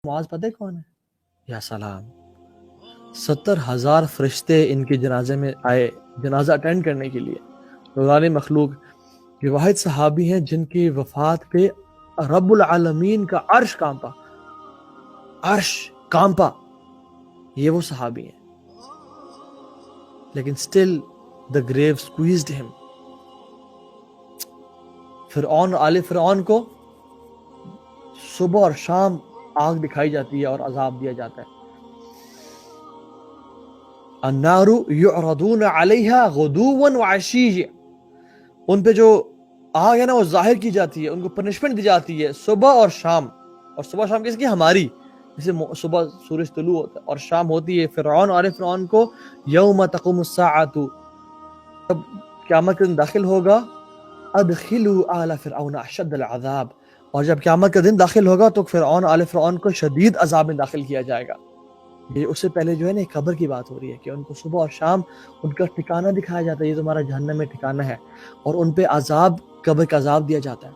معاذ پتہ ہے کون ہے؟ یا سلام، 70,000 فرشتے ان کے جنازے میں آئے جنازہ اٹینڈ کرنے کے لیے. نورانی مخلوق یہ واحد صحابی ہیں جن کی وفات پہ رب العالمین کا عرش کانپا. عرش کانپا. یہ وہ صحابی ہیں. لیکن still the grave squeezed him. فرعون آل فرعون کو صبح اور شام آگ دکھائی جاتی ہے اور عذاب دیا جاتا ہے. النار یعرضون علیہا غدوا وعشیا. ان پہ جو آگ ہے نا وہ ظاہر کی جاتی ہے، ان کو پنشمنٹ دی جاتی ہے صبح اور شام. اور صبح شام کس کی؟ ہماری. جیسے صبح سورج طلوع ہوتا ہے اور شام ہوتی ہے. فرعون آل فرعون کو یوم تقوم الساعۃ، جب قیامت کا دن داخل ہوگا، ادخلوا آل فرعون اشد العذاب، اور جب قیامت کا دن داخل ہوگا تو فرعون آل فرعون کو شدید عذاب میں داخل کیا جائے گا. یہ اس سے پہلے جو ہے نا قبر کی بات ہو رہی ہے کہ ان کو صبح اور شام ان کا ٹھکانہ دکھایا جاتا ہے، یہ تمہارا جہنم میں ٹھکانہ ہے، اور ان پہ عذاب، قبر کا عذاب دیا جاتا ہے.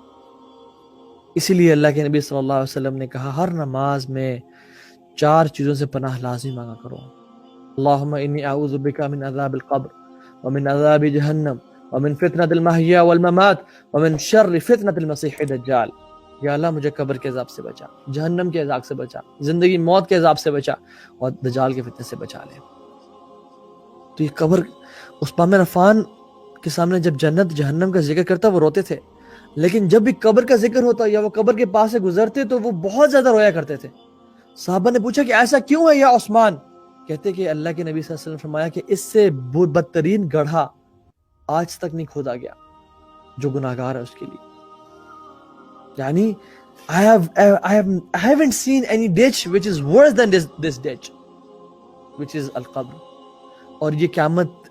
اسی لیے اللہ کے نبی صلی اللہ علیہ وسلم نے کہا ہر نماز میں 4 چیزوں سے پناہ لازم مانگا کرو. اللہم انی اعوذ بک من عذاب القبر ومن عذاب جہنم ومن فتنة المحیا والممات ومن شر فتنة المسیح الدجال. یا اللہ مجھے قبر کے عذاب سے بچا، جہنم کے عذاب سے بچا، زندگی موت کے عذاب سے بچا، اور دجال کے فتنے سے بچا لے. تو یہ قبر، عثمان بن عفان کے سامنے جب جنت جہنم کا ذکر کرتا وہ روتے تھے، لیکن جب بھی قبر کا ذکر ہوتا یا وہ قبر کے پاس سے گزرتے تو وہ بہت زیادہ رویا کرتے تھے. صحابہ نے پوچھا کہ ایسا کیوں ہے یا عثمان؟ کہتے کہ اللہ کے نبی صلی اللہ علیہ وسلم نے فرمایا کہ اس سے بدترین گڑھا آج تک نہیں کھودا گیا جو گناہگار ہے اس کے لیے. یعنی I haven't seen any ditch which is worse than this ditch, which is القبر. اور یہ قیامت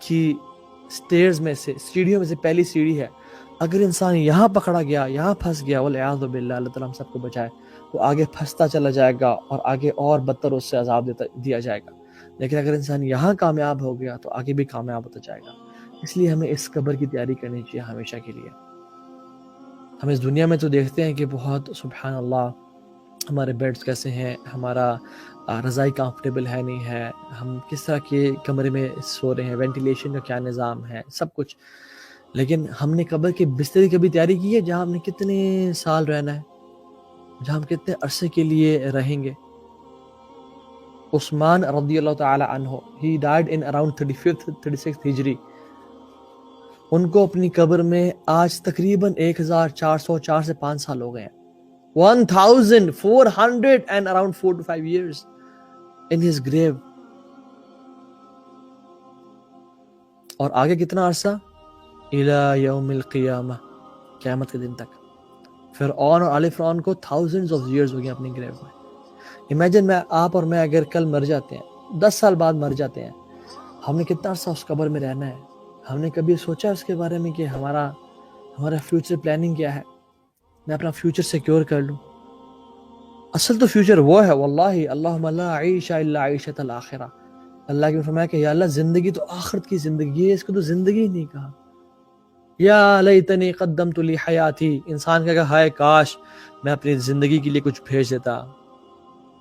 کی سٹیئرز میں سے، سیڑھیوں میں سے پہلی سیڑھی ہے. اگر انسان یہاں پکڑا گیا، یہاں پھنس گیا، والعیاذ باللہ، اللہ تعالیٰ ہم سب کو بچائے، تو آگے پھنستا چلا جائے گا اور آگے اور بدتر اس سے عذاب دیا جائے گا. لیکن اگر انسان یہاں کامیاب ہو گیا تو آگے بھی کامیاب ہوتا جائے گا. اس لیے ہمیں اس قبر کی تیاری کرنی چاہیے ہمیشہ کے لیے. ہم اس دنیا میں تو دیکھتے ہیں کہ بہت سبحان اللہ ہمارے بیڈز کیسے ہیں، ہمارا رضائی کمفرٹیبل ہے نہیں ہے، ہم کس طرح کے کمرے میں سو رہے ہیں، وینٹیلیشن کا کیا نظام ہے، سب کچھ. لیکن ہم نے قبر کے بستر کی کبھی تیاری کی ہے جہاں ہم نے کتنے سال رہنا ہے، جہاں ہم کتنے عرصے کے لیے رہیں گے. عثمان رضی اللہ تعالی عنہ، he died in around 35th 36th ہجری. ان کو اپنی قبر میں آج تقریباً 1404 سے 5 سال ہو گئے ہیں. 1400 and around 4 to 5 years in his grave. اور آگے کتنا عرصہ؟ الى یوم القیامہ، قیامت کے دن تک. فرعون اور آل فرعون کو thousands of years ہو گئے اپنی گریو میں. امیجن آپ اور میں اگر کل مر جاتے ہیں، 10 سال بعد مر جاتے ہیں، ہم نے کتنا عرصہ اس قبر میں رہنا ہے؟ ہم نے کبھی سوچا اس کے بارے میں کہ ہمارا فیوچر پلاننگ کیا ہے؟ میں اپنا فیوچر سیکیور کر لوں. اصل تو فیوچر وہ ہے، واللہ اللہم لا عیش الا عیشۃ الآخرہ. اللہ کی فرمایا کہ یا اللہ زندگی تو آخرت کی زندگی ہے، اس کو تو زندگی ہی نہیں کہا. یا لیتنی قدمت لی حیاتی. انسان کہے گا ہائے کاش میں اپنی زندگی کے لیے کچھ بھیج دیتا.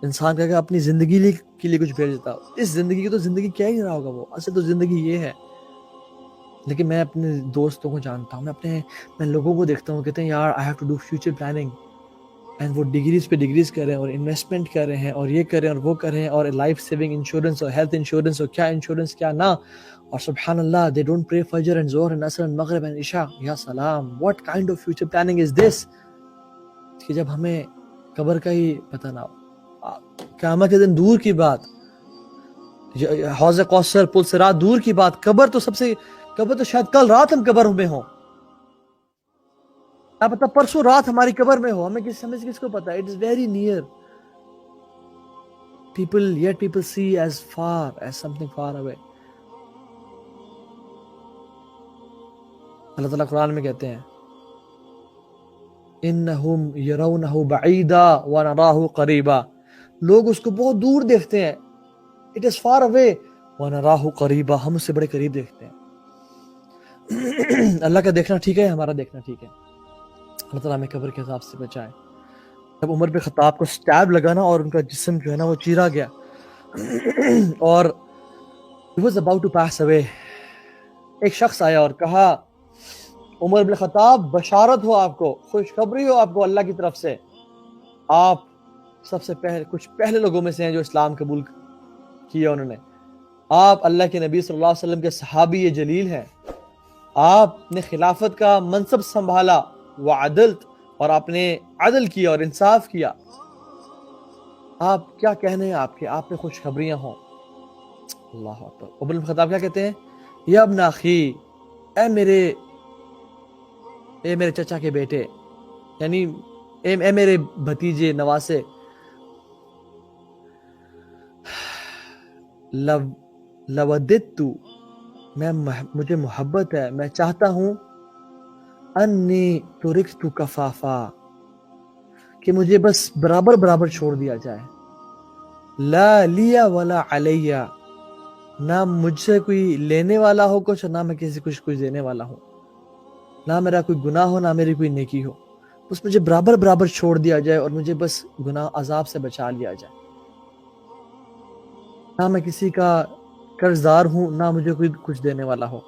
انسان کہے گا اپنی زندگی کے لیے کچھ بھیج دیتا. اس زندگی کی تو زندگی کیا ہی رہا ہوگا، وہ اصل تو زندگی یہ ہے. لیکن میں اپنے دوستوں کو جانتا ہوں، میں لوگوں کو دیکھتا ہوں، کہتے ہیں یار I have to do future planning، and وہ ڈگریز پہ ڈگریز کر رہے ہیں اور انویسٹمنٹ کر رہے ہیں اور یہ کر رہے ہیں اور وہ کر رہے ہیں، اور لائف سیونگ انشورنس اور ہیلتھ انشورنس اور کیا انشورنس کیا نہ. اور سبحان اللہ they don't pray فجر and ظہر and عصر and مغرب and عشاء. یا سلام، what kind of future planning is this؟ کہ جب ہمیں قبر کا ہی پتہ نہ ہو. قیامت کے دن دور کی بات، حوض کوثر، پل صراط دور کی بات، قبر تو شاید کل رات ہم قبر میں ہوں، کیا پتہ پرسوں رات ہماری قبر میں ہو، ہمیں کس کو پتا. It is very near. people see as far as something far away. اللہ تعالیٰ قرآن میں کہتے ہیں انہم یرونہ بعیدا ونراہ قریبا. لوگ اس کو بہت دور دیکھتے ہیں، it is far away، ونراہ قریبا، ہم اس سے بڑے قریب دیکھتے ہیں. اللہ کا دیکھنا ٹھیک ہے، ہمارا دیکھنا ٹھیک ہے. اللہ تعالیٰ ہمیں قبر کے عذاب سے بچائے. جب عمر بن خطاب کو سٹیب لگا نا اور ان کا جسم جو ہے نا وہ چیرا گیا اور he was about to pass away، ایک شخص آیا اور کہا عمر بن خطاب بشارت ہو آپ کو، خوشخبری ہو آپ کو اللہ کی طرف سے، آپ سب سے کچھ پہلے لوگوں میں سے ہیں جو اسلام قبول کیا انہوں نے، آپ اللہ کے نبی صلی اللہ علیہ وسلم کے صحابی جلیل ہیں، آپ نے خلافت کا منصب سنبھالا وعدلت، اور آپ نے عدل کیا اور انصاف کیا، آپ کیا کہنے ہیں آپ کے، آپ پہ خوشخبریاں ہوں۔ اللہ اکبر۔ عمر بن خطاب کیا کہتے ہیں؟ یا ابن اخی، اے میرے چچا کے بیٹے، یعنی اے میرے بھتیجے نواسے، لوددت، مجھے محبت ہے، میں چاہتا ہوں انی ترکت کفافا، کہ مجھے بس برابر برابر چھوڑ دیا جائے، لا لیا ولا علیہ، نہ مجھ سے کوئی لینے والا ہو کچھ، نہ میں کسی کچھ دینے والا ہوں، نہ میرا کوئی گناہ ہو نہ میری کوئی نیکی ہو، بس مجھے برابر برابر چھوڑ دیا جائے اور مجھے بس گناہ عذاب سے بچا لیا جائے، نہ میں کسی کا قرض دار ہوں نہ مجھے کوئی کچھ دینے والا ہو،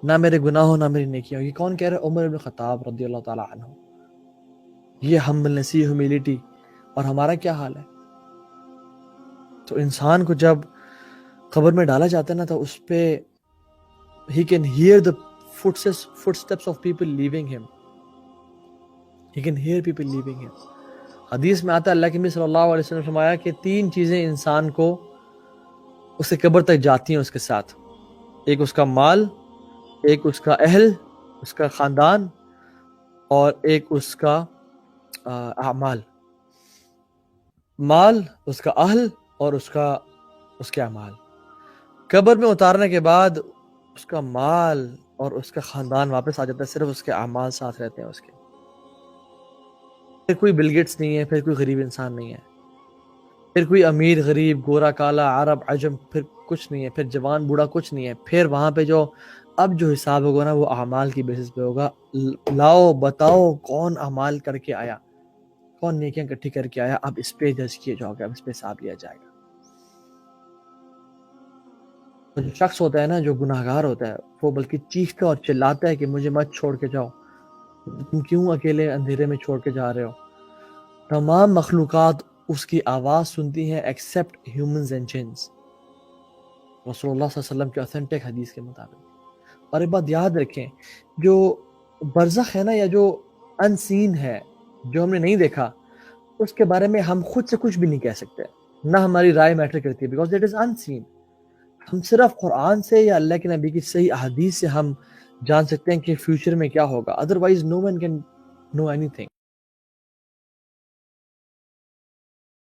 نہ میرے گناہ ہو نہ میری نیکی ہو۔ یہ کون کہہ رہا ہے؟ عمر بن خطاب رضی اللہ تعالیٰ عنہ۔ یہ ہمبل نسی، ہیوملٹی، اور ہمارا کیا حال ہے؟ تو انسان کو جب قبر میں ڈالا جاتا ہے نا تو اس پہ he can hear the footsteps of people leaving him. He can hear people leaving him. حدیث میں آتا ہے اللہ کے نبی صلی اللہ علیہ وسلم نے فرمایا کہ 3 چیزیں انسان کو اس کے قبر تک جاتی ہیں اس کے ساتھ، ایک اس کا مال، ایک اس کا اہل، اس کا خاندان، اور ایک اس کا اعمال، مال، اس کا اہل اور اس کے اعمال۔ قبر میں اتارنے کے بعد اس کا مال اور اس کا خاندان واپس آ جاتا ہے، صرف اس کے اعمال ساتھ رہتے ہیں اس کے۔ پھر کوئی بل گیٹس نہیں ہے، پھر کوئی غریب انسان نہیں ہے، پھر کوئی امیر غریب گورا کالا عرب عجم، پھر کچھ نہیں ہے، پھر جوان بوڑھا کچھ نہیں ہے۔ پھر وہاں پہ جو حساب ہوگا نا وہ اعمال کی بیسس پہ ہوگا۔ لاؤ بتاؤ کون اعمال کر کے آیا، کون نیکیاں اکٹھی کر کے آیا، اب اس پہ جج کیا جاؤ گے، اب اس پہ حساب لیا جائے گا۔ جو شخص ہوتا ہے نا جو گناہگار ہوتا ہے وہ بلکہ چیختا اور چلاتا ہے کہ مجھے مت چھوڑ کے جاؤ، تم کیوں اکیلے اندھیرے میں چھوڑ کے جا رہے ہو۔ تمام مخلوقات اس کی آواز سنتی ہیں ایکسیپٹ ہیومنز اینڈ جنس، رسول اللہ صلی اللہ علیہ وسلم کے اوتھینٹک حدیث کے مطابق۔ اور ایک بات یاد رکھیں، جو برزخ ہے نا یا جو ان سین ہے، جو ہم نے نہیں دیکھا، اس کے بارے میں ہم خود سے کچھ بھی نہیں کہہ سکتے، نہ ہماری رائے میٹر کرتی ہے، بیکاز اٹ از ان سین۔ ہم صرف قرآن سے یا اللہ کے نبی کی صحیح احادیث سے ہم جان سکتے ہیں کہ فیوچر میں کیا ہوگا، otherwise no one can know اینی تھنگ۔